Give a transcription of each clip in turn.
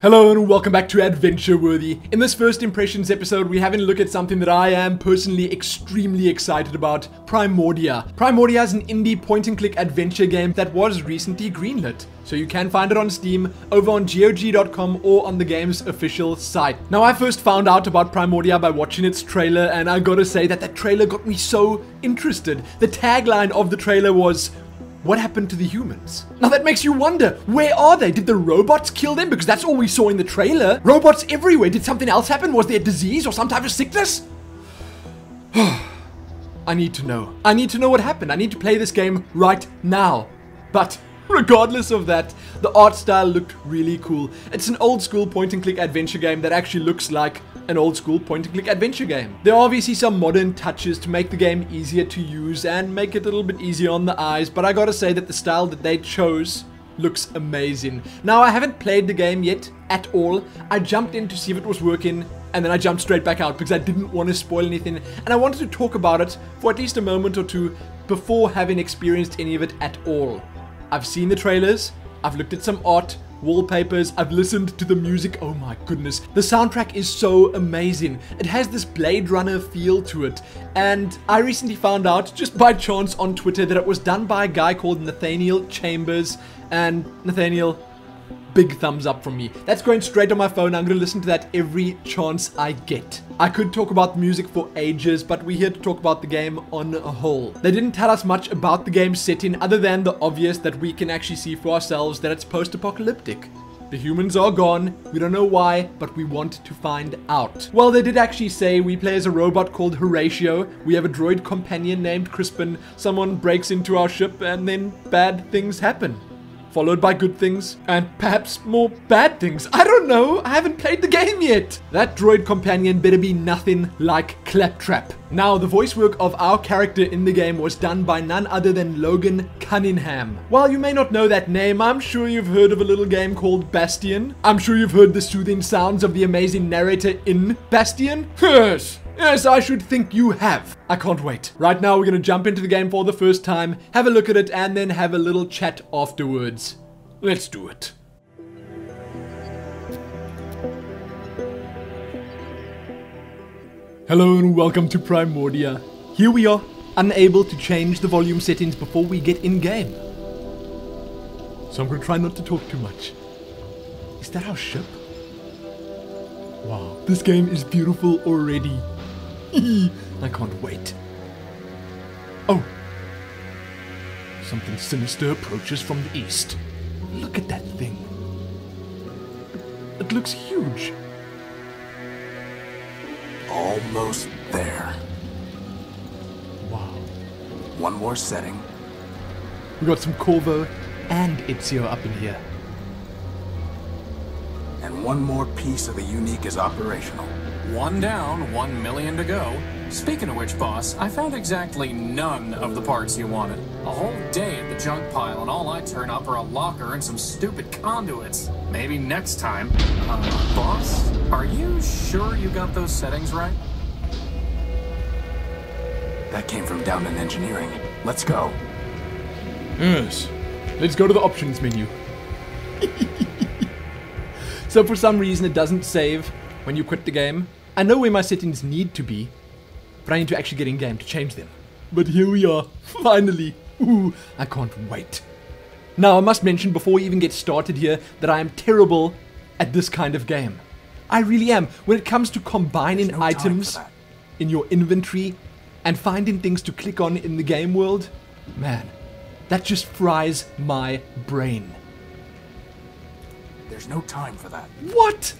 Hello and welcome back to Adventure Worthy. In this first impressions episode, we're having a look at something that I am personally extremely excited about, Primordia. Primordia is an indie point-and-click adventure game that was recently greenlit. So you can find it on Steam, over on GOG.com or on the game's official site. Now I first found out about Primordia by watching its trailer, and I gotta say that trailer got me so interested. The tagline of the trailer was, "What happened to the humans?" Now that makes you wonder, where are they? Did the robots kill them? Because that's all we saw in the trailer. Robots everywhere. Did something else happen? Was there a disease or some type of sickness? I need to know. I need to know what happened. I need to play this game right now. But regardless of that, the art style looked really cool. It's an old school point and click adventure game that actually looks like an old school point and click adventure game. There are obviously some modern touches to make the game easier to use and make it a little bit easier on the eyes, but I gotta say that the style that they chose looks amazing. Now I haven't played the game yet at all. I jumped in to see if it was working and then I jumped straight back out because I didn't want to spoil anything, and I wanted to talk about it for at least a moment or two before having experienced any of it at all. I've seen the trailers, I've looked at some art, wallpapers, I've listened to the music. Oh my goodness, the soundtrack is so amazing. It has this Blade Runner feel to it, and I recently found out just by chance on Twitter that it was done by a guy called Nathaniel Chambers. And Nathaniel, big thumbs up from me. That's going straight on my phone. I'm going to listen to that every chance I get. I could talk about music for ages, but we're here to talk about the game on a whole. They didn't tell us much about the game's setting other than the obvious that we can actually see for ourselves, that it's post-apocalyptic. The humans are gone, we don't know why, but we want to find out. Well, they did actually say we play as a robot called Horatio, we have a droid companion named Crispin, someone breaks into our ship, and then bad things happen. Followed by good things, and perhaps more bad things. I don't know, I haven't played the game yet. That droid companion better be nothing like Claptrap. Now, the voice work of our character in the game was done by none other than Logan Cunningham. While you may not know that name, I'm sure you've heard of a little game called Bastion. I'm sure you've heard the soothing sounds of the amazing narrator in Bastion. Yes, I should think you have. I can't wait. Right now, we're going to jump into the game for the first time, have a look at it, and then have a little chat afterwards. Let's do it. Hello and welcome to Primordia. Here we are, unable to change the volume settings before we get in-game. So I'm going to try not to talk too much. Is that our ship? Wow, this game is beautiful already. I can't wait. Oh. Something sinister approaches from the east. Look at that thing. It looks huge. Almost there. Wow. One more setting. We got some Corvo and Ezio up in here. And one more piece of the unique is operational. One down, 1 million to go. Speaking of which, boss, I found exactly none of the parts you wanted. A whole day at the junk pile, and all I turn up are a locker and some stupid conduits. Maybe next time. Boss, are you sure you got those settings right? That came from down in engineering. Let's go. Yes. Let's go to the options menu. So for some reason it doesn't save when you quit the game. I know where my settings need to be, but I need to actually get in game to change them. But here we are, finally. Ooh, I can't wait. Now I must mention before we even get started here that I am terrible at this kind of game. I really am. When it comes to combining items in your inventory and finding things to click on in the game world, man, that just fries my brain. There's no time for that. What?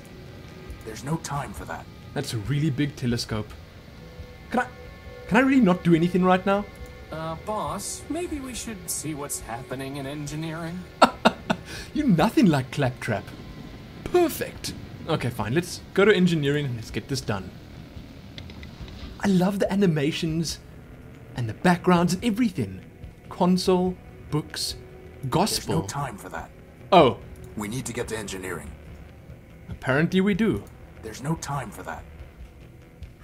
There's no time for that. That's a really big telescope. Can I really not do anything right now? Boss, maybe we should see what's happening in engineering? You're nothing like Claptrap. Perfect. Okay, fine. Let's go to engineering and let's get this done. I love the animations and the backgrounds and everything. Console, books, gospel. There's no time for that. Oh. We need to get to engineering. Apparently we do. There's no time for that.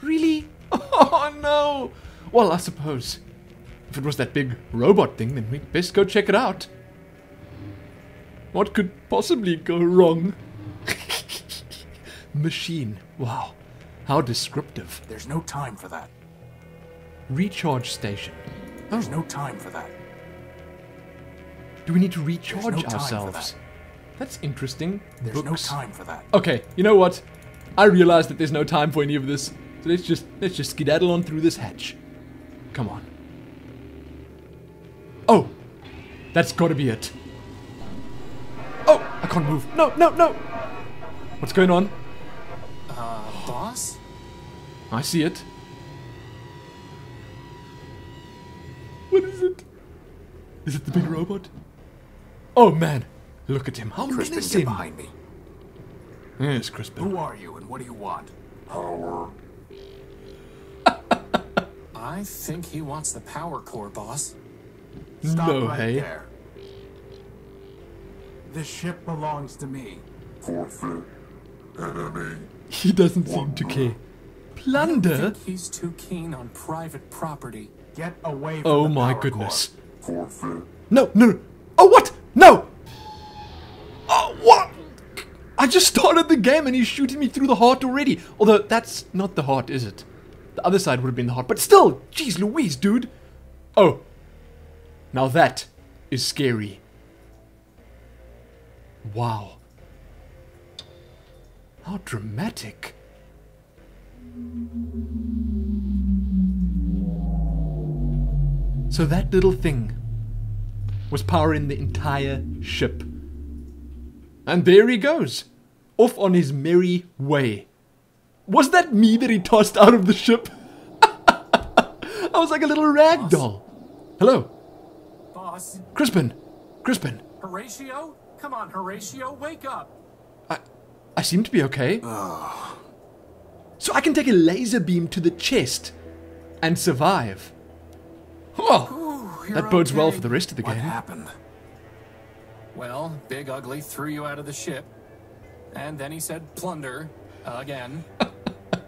Really? Oh no! Well, I suppose if it was that big robot thing, then we'd best go check it out. What could possibly go wrong? machine. Wow. How descriptive. There's no time for that. Recharge station. There's no time for that. Do we need to There's recharge no time for ourselves? that. That's interesting. There's Books. no time for that. Okay, you know what? I realize that there's no time for any of this. So let's just skedaddle on through this hatch. Come on. Oh! That's gotta be it. Oh! I can't move. No, no, no! What's going on? Boss? I see it. What is it? Is it the big robot? Oh man! Look at him. How Crispin, get menacing! behind me. Yes, Crispin. Who are you and what do you want? Power. I think he wants the power core, boss. Stop No, right hey. there. This ship belongs to me. Forfeit. Enemy. He doesn't seem to care. I Plunder? think he's too keen on private property. Get away from Oh the my power goodness. core. Forfeit. No, no, no. Oh, what? No! Oh, what? I just started the game and he's shooting me through the heart already. Although, that's not the heart, is it? The other side would have been the heart. But still, jeez Louise, dude. Oh. Now that is scary. Wow. How dramatic. So that little thing was powering the entire ship. And there he goes, off on his merry way. Was that me that he tossed out of the ship? I was like a little rag doll. Hello, Boss? Crispin. Crispin, Horatio? Come on, Horatio, wake up! I seem to be okay. So I can take a laser beam to the chest and survive. Oh, You're that bodes well okay. for the rest of the What game. happened? Well, Big Ugly threw you out of the ship. And then he said plunder. Again.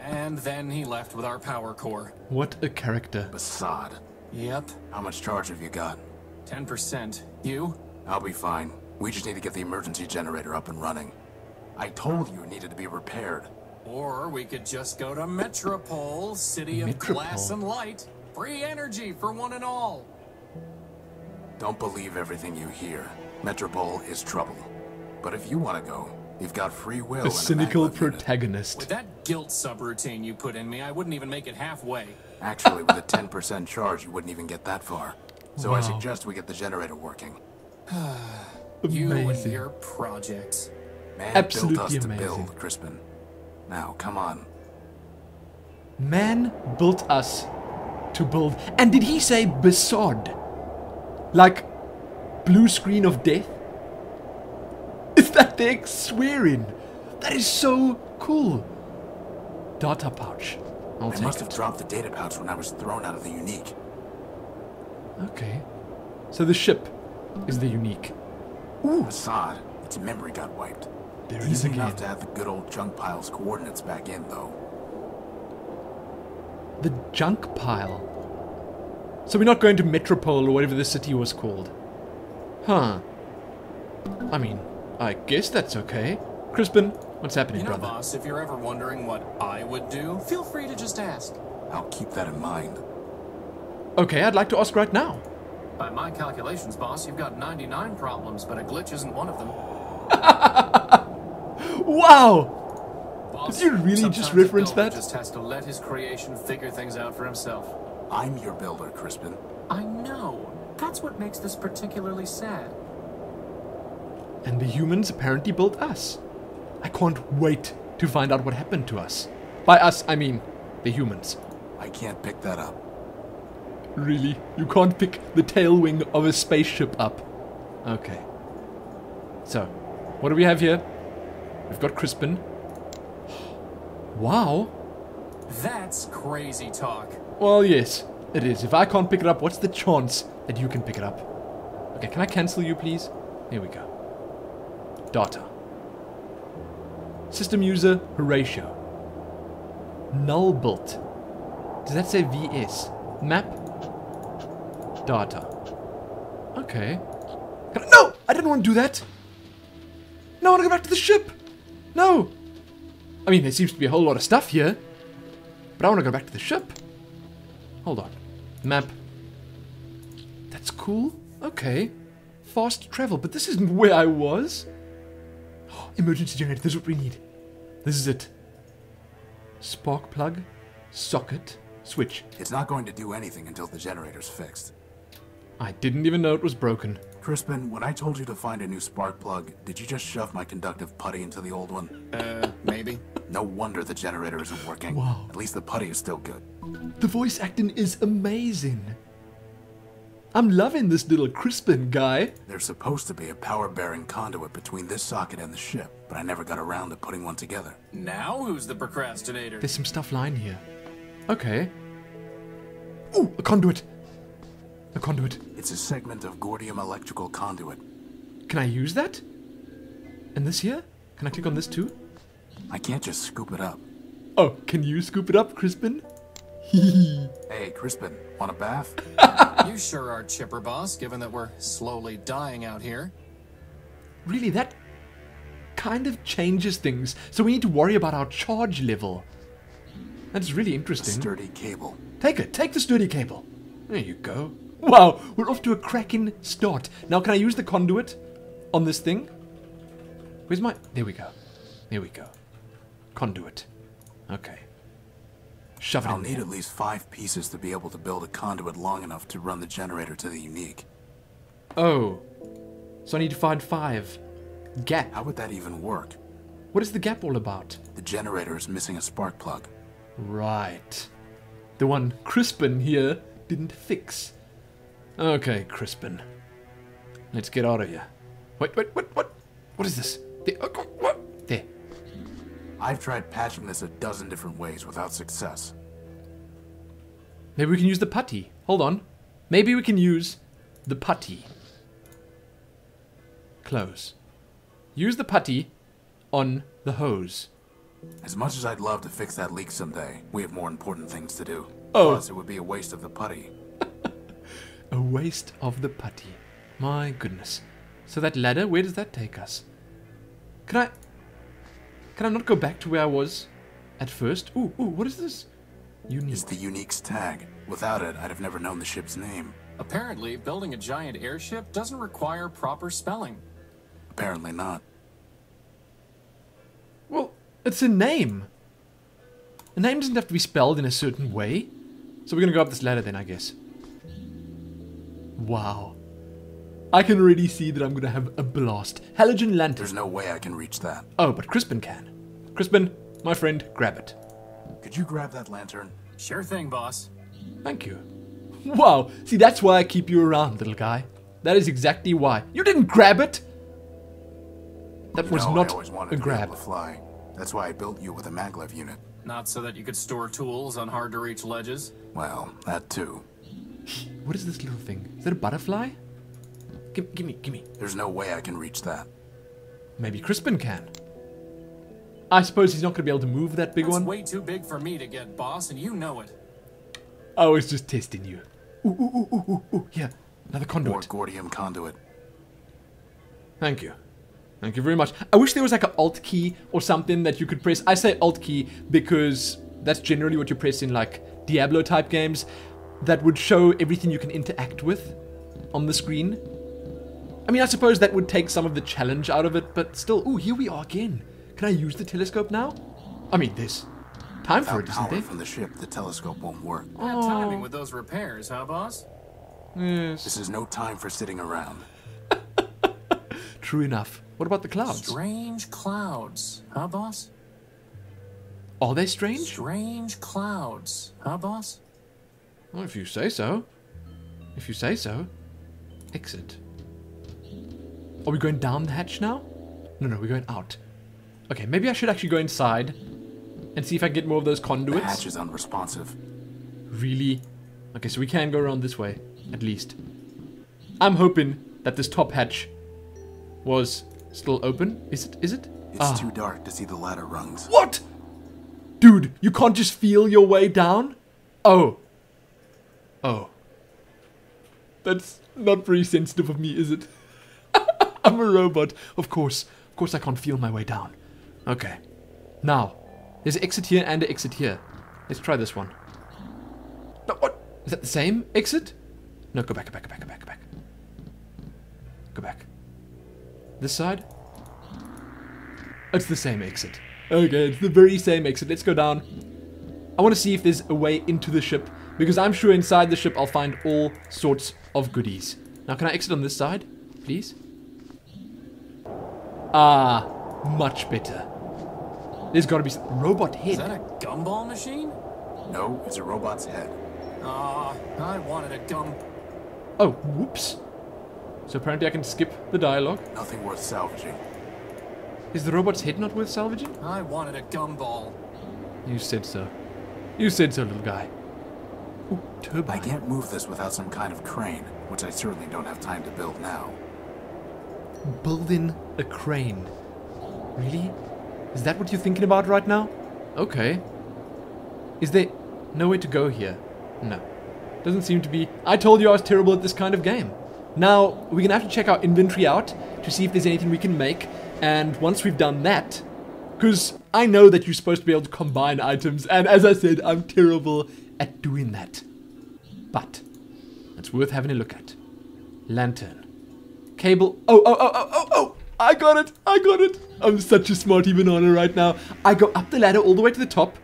And then he left with our power core. What a character. Basad. Yep. How much charge have you got? 10%. You? I'll be fine. We just need to get the emergency generator up and running. I told you it needed to be repaired. Or we could just go to Metropole, city of glass Metropole. and light. Free energy for one and all. Don't believe everything you hear. Metropole is trouble. But if you want to go, you've got free will. A and cynical maglev unit. protagonist. With that guilt subroutine you put in me, I wouldn't even make it halfway. Actually, with a 10% charge, you wouldn't even get that far. So I Wow. suggest we get the generator working. You and Amazing. your projects. Man Absolutely built us to amazing. build, Crispin. Now, come on. Man built us to build. And did he say Besod? Like blue screen of death? Is that thing swearing? That is so cool. Data pouch. I'll I take must have it. dropped the data pouch when I was thrown out of the unique. Okay. So the ship is the unique. Ooh, Assad, its memory got wiped. there it is Easy again. enough to have the good old junk pile's coordinates back in, though. The junk pile. So we're not going to Metropole or whatever the city was called. Huh. I mean, I guess that's okay. Crispin, what's happening, You know, brother? boss, if you're ever wondering what I would do, feel free to just ask. I'll keep that in mind. Okay, I'd like to ask right now. By my calculations, boss, you've got 99 problems, but a glitch isn't one of them. Wow! Boss, Did you really just sometimes a reference builder that? just has to let his creation figure things out for himself. I'm your builder, Crispin. I know. That's what makes this particularly sad. And the humans apparently built us. I can't wait to find out what happened to us. By us, I mean the humans. I can't pick that up. Really? You can't pick the tail wing of a spaceship up. Okay. So, what do we have here? We've got Crispin. Wow. That's crazy talk. Well, yes, it is. If I can't pick it up, what's the chance that you can pick it up? Okay, can I cancel you, please? Here we go. Data. System user, Horatio. Null built. Does that say VS? Map? Data. Okay. No! I didn't want to do that! No, I want to go back to the ship! No! I mean, there seems to be a whole lot of stuff here. But I want to go back to the ship. Hold on. Map. That's cool. Okay. Fast travel. But this isn't where I was. Oh, emergency generator. This is what we need. This is it. Spark plug. Socket. Switch. It's not going to do anything until the generator's fixed. I didn't even know it was broken. Crispin, when I told you to find a new spark plug, did you just shove my conductive putty into the old one? Maybe. No wonder the generator isn't working. Wow. At least the putty is still good. The voice acting is amazing. I'm loving this little Crispin guy. There's supposed to be a power-bearing conduit between this socket and the ship, but I never got around to putting one together. Now who's the procrastinator? There's some stuff lying here. Okay. Ooh, a conduit. A conduit. It's a segment of Gordium electrical conduit. Can I use that? And this here? Can I click on this too? I can't just scoop it up. Oh, can you scoop it up, Crispin? Hee. Hey, Crispin, want a bath? You sure are chipper, boss, given that we're slowly dying out here. Really, that kind of changes things. So we need to worry about our charge level. That's really interesting. Sturdy cable. Take it. Take the sturdy cable. There you go. Wow, we're off to a cracking start. Now, can I use the conduit on this thing? Where's my... There we go. There we go. Conduit. Okay. Shove it I'll in need there. at least 5 pieces to be able to build a conduit long enough to run the generator to the unique. Oh. So I need to find 5. Gap. How would that even work? What is the gap all about? The generator is missing a spark plug. Right. The one Crispin here didn't fix. Okay, Crispin. Let's get out of here. Wait, what? What is this? What? There. I've tried patching this a dozen different ways without success. Maybe we can use the putty. Hold on. Maybe we can use the putty. Close. Use the putty on the hose. As much as I'd love to fix that leak someday, we have more important things to do. Oh. Plus, it would be a waste of the putty. A waste of the putty. My goodness. So that ladder, where does that take us? Can I not go back to where I was at first? Ooh, what is this? Unique. It's the unique's tag. Without it, I'd have never known the ship's name. Apparently, building a giant airship doesn't require proper spelling. Apparently not. Well, it's a name. A name doesn't have to be spelled in a certain way. So we're gonna go up this ladder then, I guess. Wow. I can already see that I'm gonna have a blast. Halogen lantern. There's no way I can reach that. Oh, but Crispin can. Crispin, my friend, grab it. Could you grab that lantern? Sure thing, boss. Thank you. Wow. See, that's why I keep you around, little guy. That is exactly why. You didn't grab it! That was I not always wanted a to grab. be able to fly. That's why I built you with a maglev unit. Not so that you could store tools on hard-to-reach ledges. Well, that too. What is this little thing? Is that a butterfly? Give me. There's no way I can reach that. Maybe Crispin can. I suppose he's not going to be able to move that big That's one. way too big for me to get, boss, and you know it. I was just testing you. Ooh. Yeah, another More conduit. Gordium conduit. Thank you. Thank you very much. I wish there was like an Alt key or something that you could press. I say Alt key because that's generally what you press in like Diablo type games. That would show everything you can interact with on the screen. I mean, I suppose that would take some of the challenge out of it, but still. Ooh, here we are again. Can I use the telescope now? I mean, there's time for Without it, isn't power there? from the ship, the telescope won't work. Bad timing with those repairs, huh, boss? Yes, This is no time for sitting around. true enough. What about the clouds? Strange clouds, huh, boss? Are they strange? Strange clouds, huh, boss? Well, if you say so. If you say so. Exit. Are we going down the hatch now? No, we're going out. Okay, maybe I should actually go inside and see if I can get more of those The conduits. hatch is unresponsive. Really? Okay, so we can go around this way, at least. I'm hoping that this top hatch was still open. Is it? It's too dark to see the ladder rungs. What? Dude, you can't just feel your way down? Oh. That's not very sensitive of me, is it? I'm a robot. Of course I can't feel my way down. Okay. Now, There's an exit here and an exit here. Let's try this one. No, what? Is that the same exit? No, go back, go back, go back, go back, go back. Go back. This side? It's the same exit. Okay, it's the very same exit. Let's go down. I want to see if there's a way into the ship, because I'm sure inside the ship I'll find all sorts of goodies. Now, can I exit on this side, please? Ah, much better. There's got to be some robot head. Is that a gumball machine? No, it's a robot's head. Ah, I wanted a gum. Oh, whoops. So apparently I can skip the dialogue. Nothing worth salvaging. Is the robot's head not worth salvaging? I wanted a gumball. You said so. You said so, little guy. Ooh, turbine. I can't move this without some kind of crane, which I certainly don't have time to build now. Building a crane. Really? Is that what you're thinking about right now? Okay. Is there no way to go here? No. Doesn't seem to be. I told you I was terrible at this kind of game. Now, we're going to have to check our inventory out to see if there's anything we can make. And once we've done that, because I know that you're supposed to be able to combine items, and as I said, I'm terrible at doing that. But it's worth having a look at. Lantern. Cable. Oh! I got it! I got it! I'm such a smarty banana right now. I go up the ladder all the way to the top.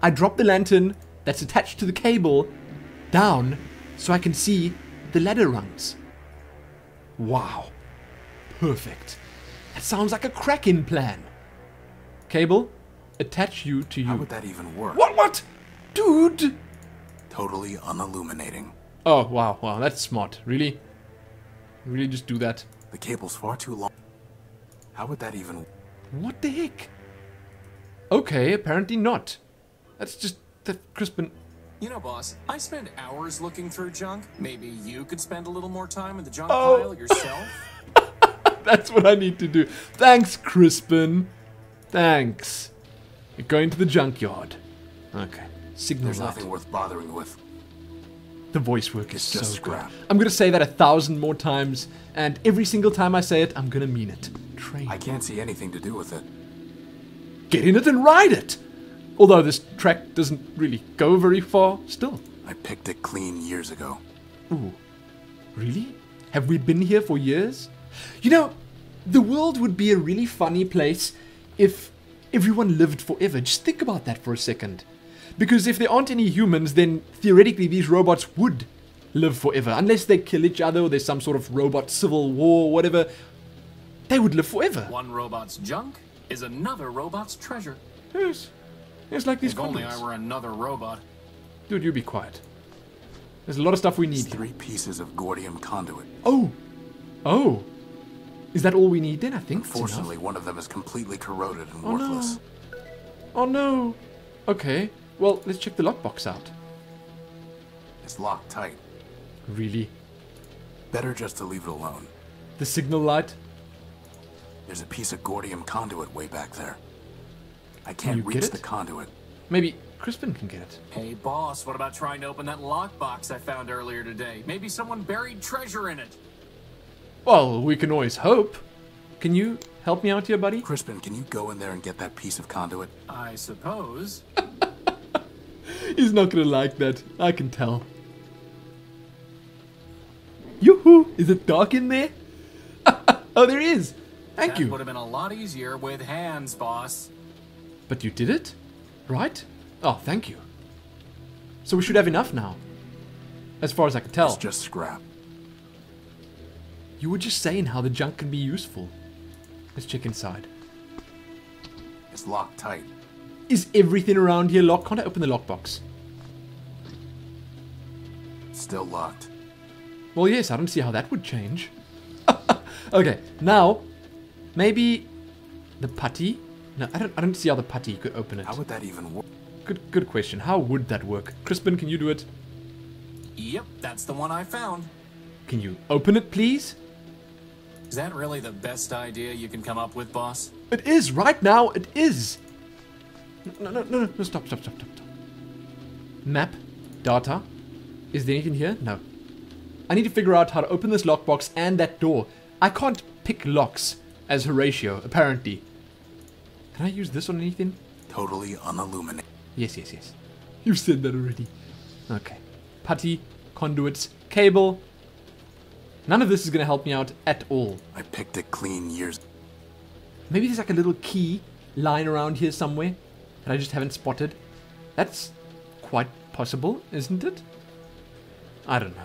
I drop the lantern that's attached to the cable down so I can see the ladder rungs. Wow. Perfect. That sounds like a cracking plan. Cable, attach you to you. How would that even work? What? Dude! Totally unilluminating. Oh, wow, that's smart. Really? Really just do that? The cable's far too long. How would that even... What the heck? Okay, apparently not. That's just... that Crispin... You know, boss, I spend hours looking through junk. Maybe you could spend a little more time in the junk pile yourself? That's what I need to do. Thanks, Crispin. Thanks. You're going to the junkyard. Okay. Signal There's light. nothing worth bothering with. The voice work is It's so just good. scrap. I'm going to say that 1,000 more times, and every single time I say it, I'm going to mean it. Train. I can't see anything to do with it. Get in it and ride it! Although this track doesn't really go very far still. I picked it clean years ago. Ooh. Really? Have we been here for years? You know, the world would be a really funny place if everyone lived forever. Just think about that for a second. Because if there aren't any humans, then theoretically these robots would live forever. Unless they kill each other or there's some sort of robot civil war or whatever. They would live forever. One robot's junk is another robot's treasure. Yes. It's like these If only condoms. I were another robot. Dude, you be quiet. There's a lot of stuff we need It's here. 3 pieces of gordium conduit. Oh! Is that all we need then? I think it's Unfortunately, enough. one of them is completely corroded and Oh, no. worthless. Oh no! Okay, well, let's check the lockbox out. It's locked tight. Really? Better just to leave it alone. The signal light? There's a piece of gordium conduit way back there. I Can you can't get reach it? the conduit. Maybe Crispin can get it. Hey, boss, what about trying to open that lockbox I found earlier today? Maybe someone buried treasure in it. Well, we can always hope. Can you help me out here, buddy? Crispin, can you go in there and get that piece of conduit? I suppose. He's not gonna like that. I can tell. Yoo-hoo! Is it dark in there? Oh, there is! Thank That you. would have been a lot easier with hands, boss. But you did it? Right? Oh, thank you. So we should have enough now. As far as I can tell. It's just scrap. You were just saying how the junk can be useful. Let's check inside. It's locked tight. Is everything around here locked? Can't I open the lockbox? It's still locked. Well, yes, I don't see how that would change. Okay, now, maybe the putty? No, I don't see how the putty could open it. How would that even work? Good question. How would that work? Crispin, can you do it? Yep, that's the one I found. Can you open it, please? Is that really the best idea you can come up with, boss? It is, right now, it is. No, stop. Map, data. Is there anything here? No. I need to figure out how to open this lockbox and that door. I can't pick locks as Horatio, apparently. Can I use this on anything? Totally unilluminated. Yes, yes, yes. You've said that already. Okay. Putty, conduits, cable. None of this is going to help me out at all. I picked it clean years. Maybe there's like a little key lying around here somewhere that I just haven't spotted. That's quite possible, isn't it? I don't know.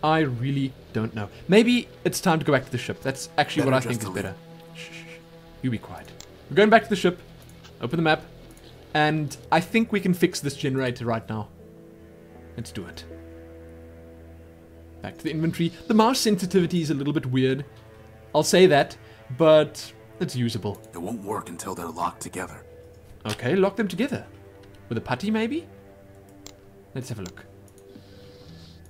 I really don't know. Maybe it's time to go back to the ship. That's actually what I think is better. Shh, shh, shh. You be quiet. We're going back to the ship. Open the map. And I think we can fix this generator right now. Let's do it. Back to the inventory. The mouse sensitivity is a little bit weird. I'll say that, but it's usable. It won't work until they're locked together. Okay, lock them together. With a putty, maybe? Let's have a look.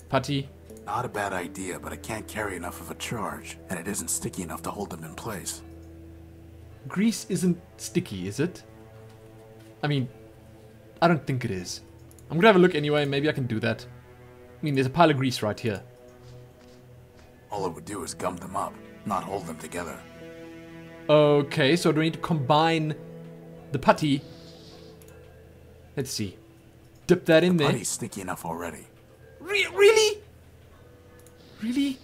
Putty. Not a bad idea, but it can't carry enough of a charge, and it isn't sticky enough to hold them in place. Grease isn't sticky, is it? I mean, I don't think it is. I'm gonna have a look anyway, maybe I can do that. I mean, there's a pile of grease right here. All it would do is gum them up, not hold them together. Okay, so do we need to combine the putty? Let's see. Dip that in there. The putty's sticky enough already. Really? Really?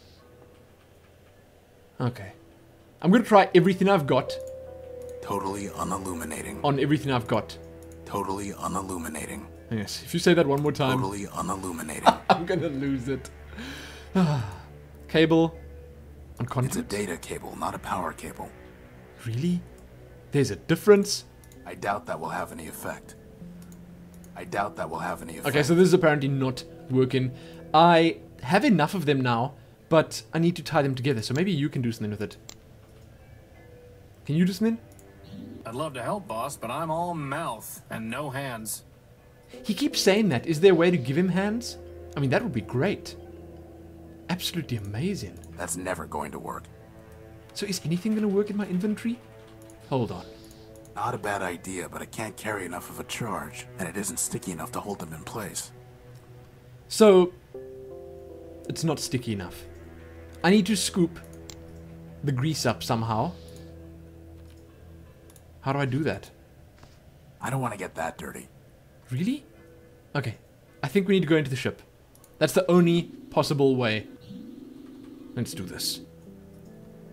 Okay. I'm gonna try everything I've got. Totally unilluminating. On everything I've got. Totally unilluminating. Yes, if you say that one more time. Totally unilluminating. I'm gonna lose it. Cable. On conduit. It's a data cable, not a power cable. Really? There's a difference? I doubt that will have any effect. Okay, so this is apparently not working. I have enough of them now, but I need to tie them together, so maybe you can do something with it. Can you do something? I'd love to help, boss, but I'm all mouth and no hands. He keeps saying that. Is there a way to give him hands? I mean, that would be great. Absolutely amazing. That's never going to work. So is anything going to work in my inventory? Hold on. Not a bad idea, but it can't carry enough of a charge, and it isn't sticky enough to hold them in place. So, it's not sticky enough. I need to scoop the grease up somehow. How do I do that? I don't want to get that dirty. Really? Okay. I think we need to go into the ship. That's the only possible way. Let's do this.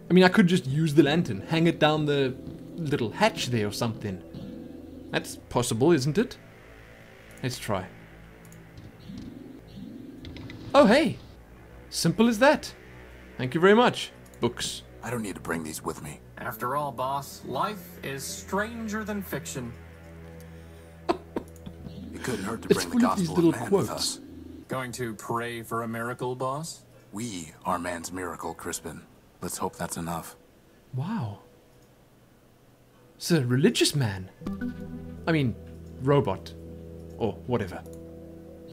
I mean, I could just use the lantern, hang it down the little hatch there or something. That's possible, isn't it? Let's try. Oh, hey! Simple as that. Thank you very much. Books. I don't need to bring these with me. After all, boss, life is stranger than fiction. It couldn't hurt to It's bring the full of these gospel little of man quotes. with us. Going to pray for a miracle, boss? We are man's miracle, Crispin. Let's hope that's enough. Wow. It's a religious man. I mean, robot. Or whatever.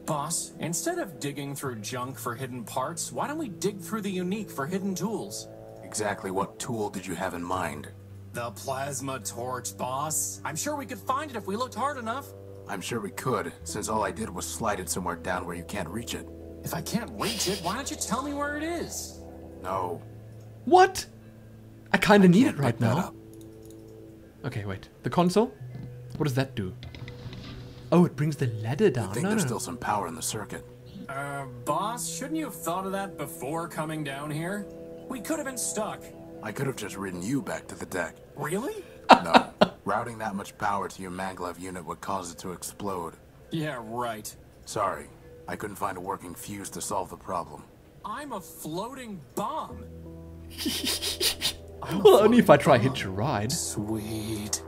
Boss, instead of digging through junk for hidden parts, why don't we dig through the unique for hidden tools? Exactly what tool did you have in mind? The plasma torch, boss. I'm sure we could find it if we looked hard enough. I'm sure we could, since all I did was slide it somewhere down where you can't reach it. If I can't reach it, why don't you tell me where it is? No. What? I kinda need it Can't right pick that now. up. Okay, wait. The console? What does that do? Oh, it brings the ladder down. I think No, there's no. still some power in the circuit. Boss, shouldn't you have thought of that before coming down here? We could have been stuck. I could have just ridden you back to the deck. Really? No. Routing that much power to your maglev unit would cause it to explode. Yeah, right. Sorry. I couldn't find a working fuse to solve the problem. I'm a floating bomb. Well, only if I try hitch a ride. Sweet.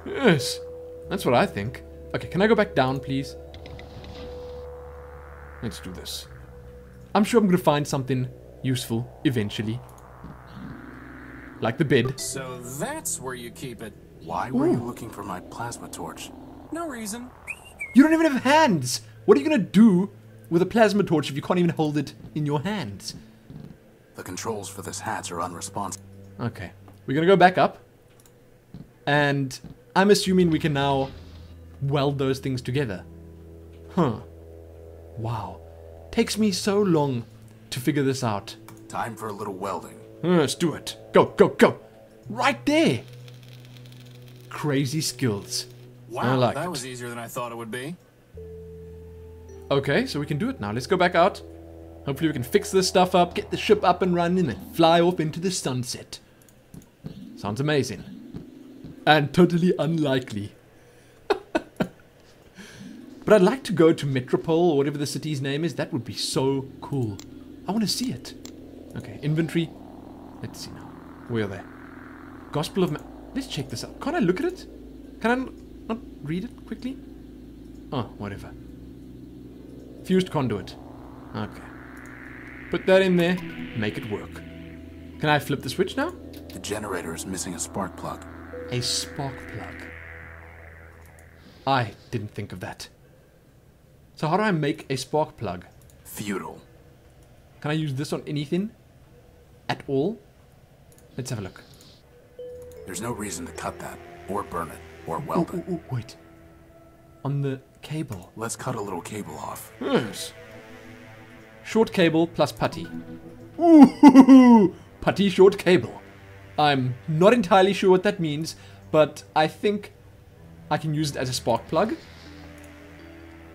Yes. That's what I think. Okay, can I go back down, please? Let's do this. I'm sure I'm gonna find something useful eventually. Like the bed. So that's where you keep it. Why were you looking for my plasma torch? No reason. You don't even have hands! What are you gonna do with a plasma torch if you can't even hold it in your hands? The controls for this hatch are unresponsive. Okay. We're gonna go back up. And I'm assuming we can now weld those things together. Huh. Wow. Takes me so long to figure this out. Time for a little welding. Let's do it. Go, go, go. Right there. crazy skills. I Wow, like that it. was easier than I thought it would be. Okay, so we can do it now. Let's go back out. Hopefully we can fix this stuff up, get the ship up and running, and fly off into the sunset. Sounds amazing. And totally unlikely. But I'd like to go to Metropole, or whatever the city's name is. That would be so cool. I want to see it. Okay, inventory. Let's see now. Where are they? Gospel of... Let's check this out. Can't I look at it? Can I not read it quickly? Oh, whatever. Fused conduit. Okay. Put that in there. Make it work. Can I flip the switch now? The generator is missing a spark plug. A spark plug. I didn't think of that. So how do I make a spark plug? Futile. Can I use this on anything? At all? Let's have a look. There's no reason to cut that, or burn it, or weld it. Ooh, wait. On the cable. Let's cut a little cable off. Yes. Short cable plus putty. Ooh, putty short cable. I'm not entirely sure what that means, but I think I can use it as a spark plug.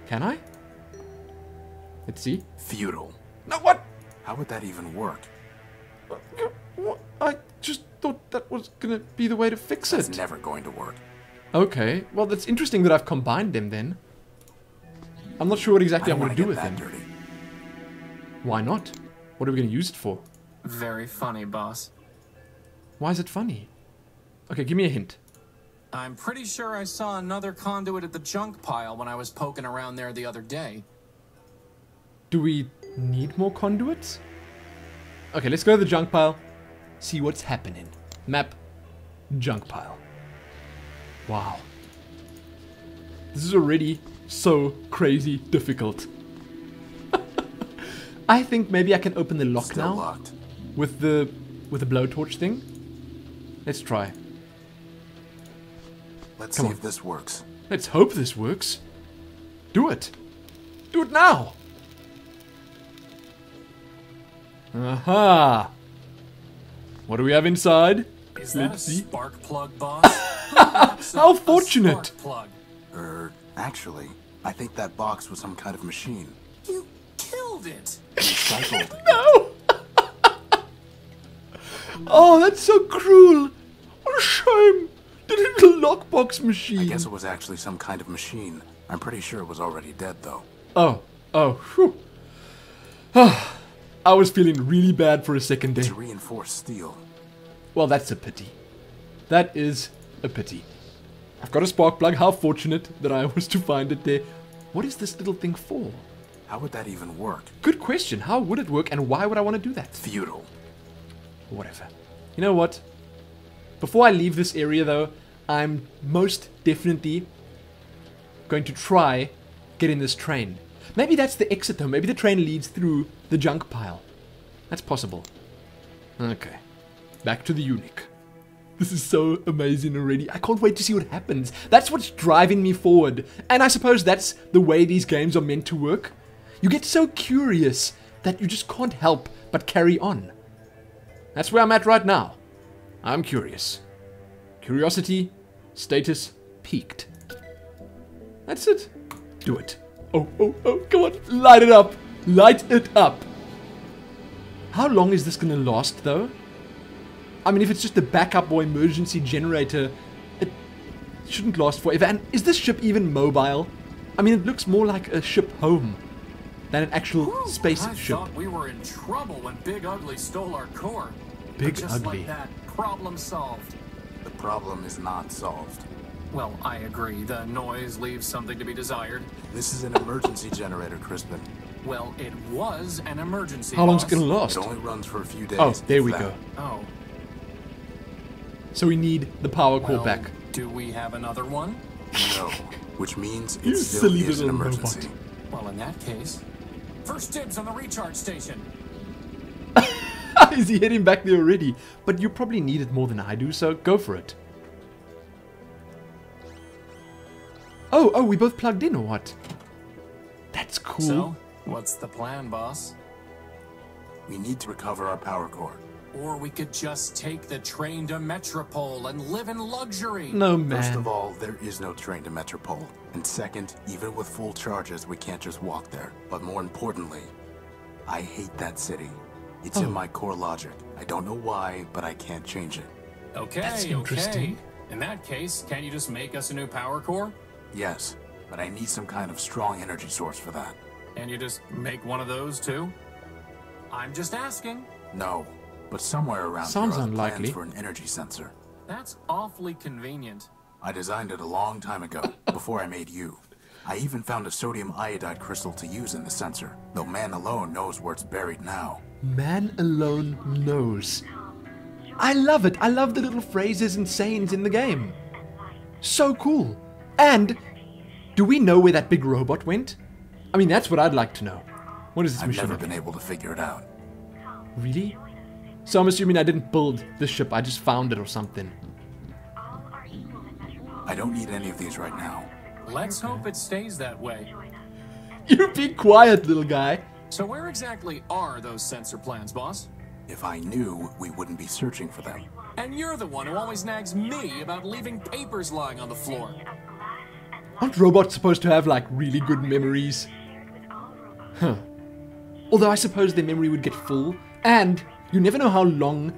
Can I? Let's see. Futile. No, what? How would that even work? What? I just thought that was gonna be the way to fix That's it. never going to work. Okay, well that's interesting that I've combined them then. I'm not sure what exactly I'm gonna do with them. Dirty. Why not? What are we gonna use it for? Very funny, boss. Why is it funny? Okay, give me a hint. I'm pretty sure I saw another conduit at the junk pile when I was poking around there the other day. Do we need more conduits? Okay, let's go to the junk pile. See what's happening. Map. Junk pile. Wow. This is already so crazy difficult. I think maybe I can open the lock Still now. locked. With the blowtorch thing. Let's try. Let's Come see on. if this works. Let's hope this works. Do it. Do it now. Aha. What do we have inside? Is that Let's a see. spark plug, boss? How fortunate. A spark plug. Actually, I think that box was some kind of machine. You killed it. Recycled. No. Oh, that's so cruel. What a shame. The little lockbox machine. I guess it was actually some kind of machine. I'm pretty sure it was already dead, though. Oh, whew. I was feeling really bad for a second It's there. reinforced steel. Well, that's a pity. That is a pity. I've got a spark plug. How fortunate that I was to find it there. What is this little thing for? How would that even work? Good question. How would it work and why would I want to do that? Futile. Whatever. You know what? Before I leave this area though, I'm most definitely going to try getting this train. Maybe that's the exit though. Maybe the train leads through the junk pile. That's possible. Okay. Back to the Unique. This is so amazing already. I can't wait to see what happens. That's what's driving me forward. And I suppose that's the way these games are meant to work. You get so curious that you just can't help but carry on. That's where I'm at right now. I'm curious. Curiosity, status, peaked. That's it. Do it. Oh, come on. Light it up. Light it up. How long is this going to last, though? I mean, if it's just a backup or emergency generator, it shouldn't last forever. And is this ship even mobile? I mean, it looks more like a ship home than an actual space I ship. thought we were in trouble when Big Ugly stole our core. Big But just Ugly. like that, problem solved. The problem is not solved. Well, I agree. The noise leaves something to be desired. This is an emergency generator, Crispin. Well, it was an emergency. How long's it boss. going to last? It only runs for a few days. Oh, there if we that. go. Oh, So we need the power core well, back. do we have another one? No, which means You it still silly is an little emergency. Well, in that case, first dibs on the recharge station. Is he heading back there already? But you probably need it more than I do, so go for it. Oh, we both plugged in or what? That's cool. So, what's the plan, boss? We need to recover our power core. Or we could just take the train to Metropole and live in luxury. No, man. First of all, there is no train to Metropole. And second, even with full charges, we can't just walk there. But more importantly, I hate that city. It's in my core logic. I don't know why, but I can't change it. Okay, That's interesting. In that case, can't you just make us a new power core? Yes, but I need some kind of strong energy source for that. And you just make one of those too? I'm just asking. No, but somewhere around Sounds here are the unlikely. plans for an energy sensor. That's awfully convenient. I designed it a long time ago, before I made you. I even found a sodium iodide crystal to use in the sensor, though man alone knows where it's buried now. Man alone knows. I love it. I love the little phrases and sayings in the game. So cool. And do we know where that big robot went? I mean, that's what I'd like to know. What is this I've mission? never been able to figure it out. Really? So I'm assuming I didn't build the ship, I just found it or something. I don't need any of these right now. Let's hope it stays that way. You be quiet, little guy. So where exactly are those sensor plans, boss? If I knew, we wouldn't be searching for them. And you're the one who always nags me about leaving papers lying on the floor. Aren't robots supposed to have, like, really good memories? Huh. Although I suppose their memory would get full. And you never know how long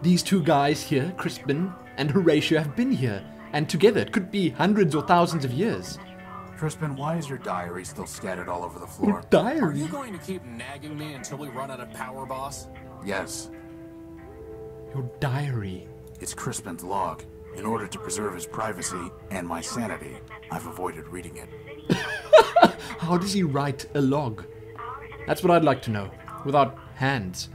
these two guys here, Crispin and Horatio, have been here. And together, it could be hundreds or thousands of years. Crispin, why is your diary still scattered all over the floor? Your Are diary? you going to keep nagging me until we run out of power, boss? Yes, Your diary. it's Crispin's log. In order to preserve his privacy and my sanity, I've avoided reading it. How does he write a log? That's what I'd like to know. Without hands.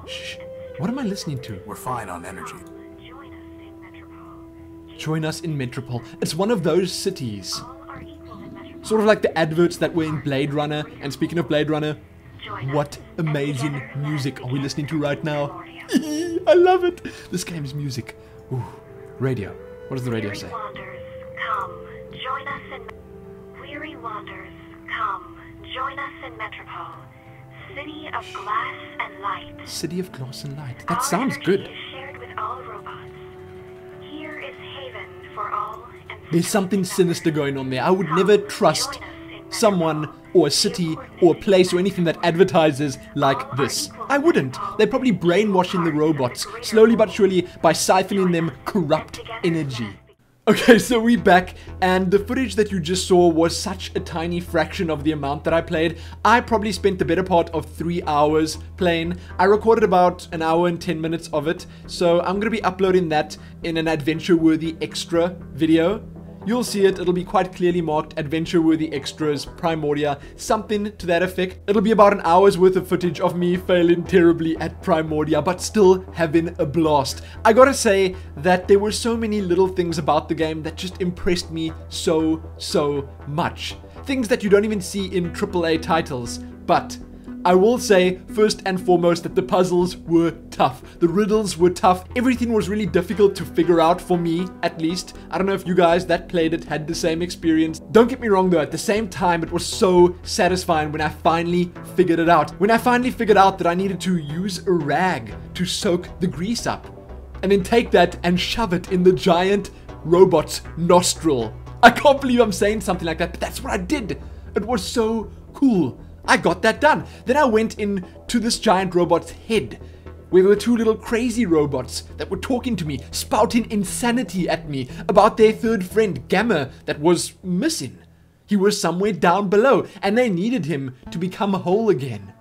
Shh. What am I listening to? We're fine on energy. Join us in Metropole. It's one of those cities. Sort of like the adverts that were in Blade Runner. And speaking of Blade Runner, what amazing music are we listening to right now? I love it. This game's music. Ooh. Radio. What does the radio say? Weary wanderers, come, join us in Metropole, city of glass and light. City of Glass and Light. That Our sounds energy good. is shared with all robots. Here is haven for all and There's something sinister going on there. I would never trust someone or a city or a place or anything that advertises like this. I wouldn't. They're probably brainwashing the robots, slowly but surely, by siphoning them corrupt energy. Okay, so we're back, and the footage that you just saw was such a tiny fraction of the amount that I played. I probably spent the better part of 3 hours playing. I recorded about an hour and 10 minutes of it, so I'm going to be uploading that in an adventure-worthy extra video. You'll see it, it'll be quite clearly marked adventure-worthy extras, Primordia, something to that effect. It'll be about an hour's worth of footage of me failing terribly at Primordia, but still having a blast. I gotta say that there were so many little things about the game that just impressed me so much. Things that you don't even see in AAA titles, but I will say, first and foremost, that the puzzles were tough. The riddles were tough. Everything was really difficult to figure out, for me, at least. I don't know if you guys that played it had the same experience. Don't get me wrong, though. At the same time, it was so satisfying when I finally figured it out. When I finally figured out that I needed to use a rag to soak the grease up, and then take that and shove it in the giant robot's nostril. I can't believe I'm saying something like that, but that's what I did. It was so cool. I got that done. Then I went into this giant robot's head, where there were two little crazy robots that were talking to me, spouting insanity at me about their third friend, Gamma, that was missing. He was somewhere down below, and they needed him to become whole again.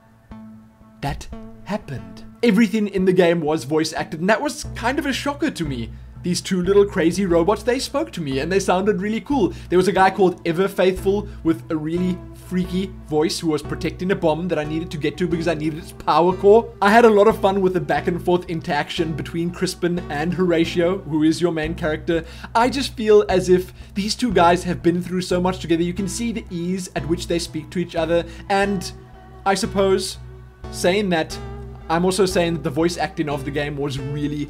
That happened. Everything in the game was voice acted, and that was kind of a shocker to me. These two little crazy robots, they spoke to me, and they sounded really cool. There was a guy called Ever Faithful with a really freaky voice who was protecting a bomb that I needed to get to because I needed its power core. I had a lot of fun with the back and forth interaction between Crispin and Horatio, who is your main character. I just feel as if these two guys have been through so much together. You can see the ease at which they speak to each other, and I suppose, saying that, I'm also saying that the voice acting of the game was really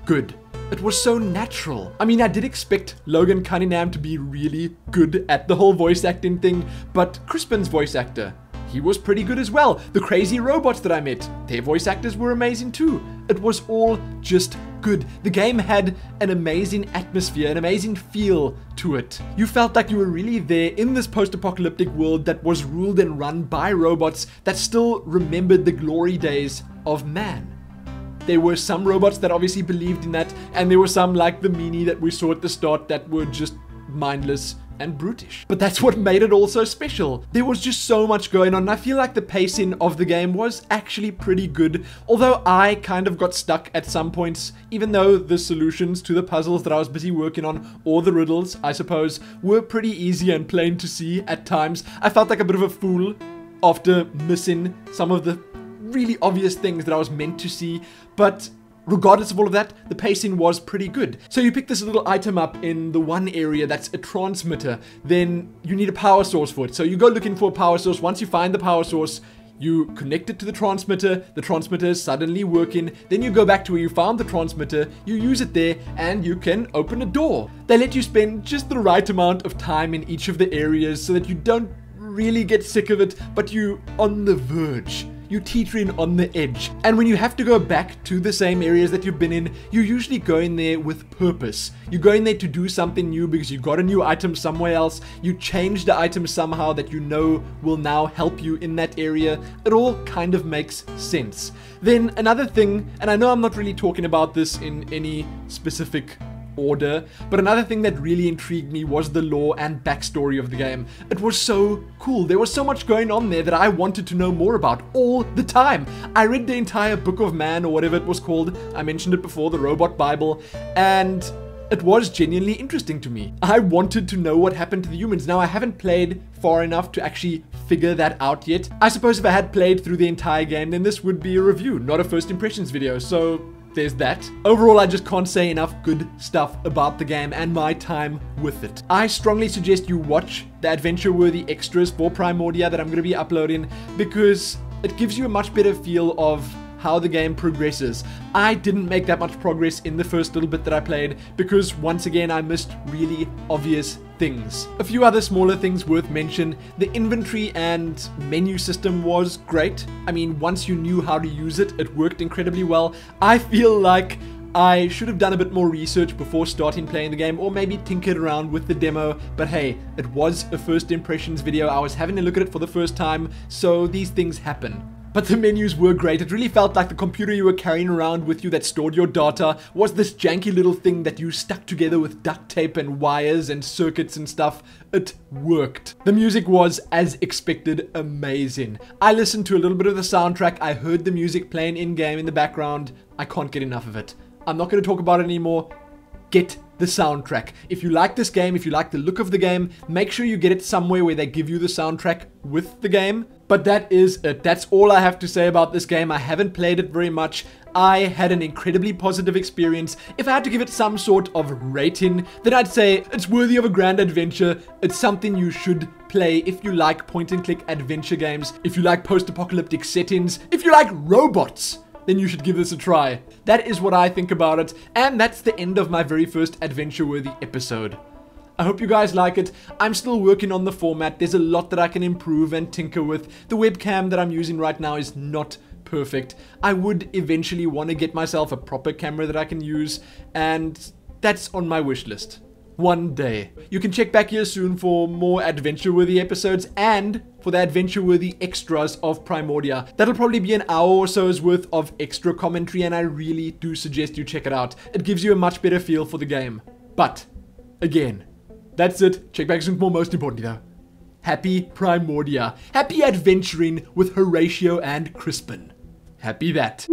good. It was so natural. I mean, I did expect Logan Cunningham to be really good at the whole voice acting thing, but Crispin's voice actor, he was pretty good as well. The crazy robots that I met, their voice actors were amazing too. It was all just good. The game had an amazing atmosphere, an amazing feel to it. You felt like you were really there in this post-apocalyptic world that was ruled and run by robots that still remembered the glory days of man. There were some robots that obviously believed in that, and there were some like the meanie that we saw at the start that were just mindless and brutish. But that's what made it all so special. There was just so much going on, and I feel like the pacing of the game was actually pretty good, although I kind of got stuck at some points, even though the solutions to the puzzles that I was busy working on, or the riddles, I suppose, were pretty easy and plain to see at times. I felt like a bit of a fool after missing some of the really obvious things that I was meant to see, but regardless of all of that, the pacing was pretty good. So you pick this little item up in the one area that's a transmitter, then you need a power source for it. So you go looking for a power source. Once you find the power source, you connect it to the transmitter is suddenly working, then you go back to where you found the transmitter, you use it there, and you can open a door. They let you spend just the right amount of time in each of the areas so that you don't really get sick of it, but you're on the verge. You teetering on the edge. And when you have to go back to the same areas that you've been in, you usually go in there with purpose. You go in there to do something new because you got a new item somewhere else. You change the item somehow that you know will now help you in that area. It all kind of makes sense. Then another thing, and I know I'm not really talking about this in any specific order, but another thing that really intrigued me was the lore and backstory of the game. It was so cool. There was so much going on there that I wanted to know more about all the time. I read the entire Book of Man, or whatever it was called. I mentioned it before, the Robot Bible, and it was genuinely interesting to me. I wanted to know what happened to the humans. Now, I haven't played far enough to actually figure that out yet. I suppose if I had played through the entire game, then this would be a review, not a first impressions video, so there's that. Overall, I just can't say enough good stuff about the game and my time with it. I strongly suggest you watch the adventure-worthy extras for Primordia that I'm going to be uploading, because it gives you a much better feel of how the game progresses. I didn't make that much progress in the first little bit that I played because, once again, I missed really obvious things. A few other smaller things worth mention. The inventory and menu system was great. I mean, once you knew how to use it, it worked incredibly well. I feel like I should have done a bit more research before starting playing the game, or maybe tinkered around with the demo, but hey, it was a first impressions video. I was having a look at it for the first time, so these things happen. But the menus were great. It really felt like the computer you were carrying around with you that stored your data was this janky little thing that you stuck together with duct tape and wires and circuits and stuff. It worked. The music was, as expected, amazing. I listened to a little bit of the soundtrack. I heard the music playing in-game in the background. I can't get enough of it. I'm not going to talk about it anymore. Get the soundtrack. If you like this game, if you like the look of the game, make sure you get it somewhere where they give you the soundtrack with the game. But that is it. That's all I have to say about this game. I haven't played it very much. I had an incredibly positive experience. If I had to give it some sort of rating, then I'd say it's worthy of a grand adventure. It's something you should play if you like point-and-click adventure games, if you like post-apocalyptic settings, if you like robots, then you should give this a try. That is what I think about it, and that's the end of my very first adventure-worthy episode. I hope you guys like it. I'm still working on the format. There's a lot that I can improve and tinker with. The webcam that I'm using right now is not perfect. I would eventually want to get myself a proper camera that I can use, and that's on my wish list. One day. You can check back here soon for more adventure-worthy episodes and for the adventure-worthy extras of Primordia. That'll probably be an hour or so's worth of extra commentary, and I really do suggest you check it out. It gives you a much better feel for the game. But, again, that's it. Check back soon for more, most importantly though. Happy Primordia. Happy adventuring with Horatio and Crispin. Happy that.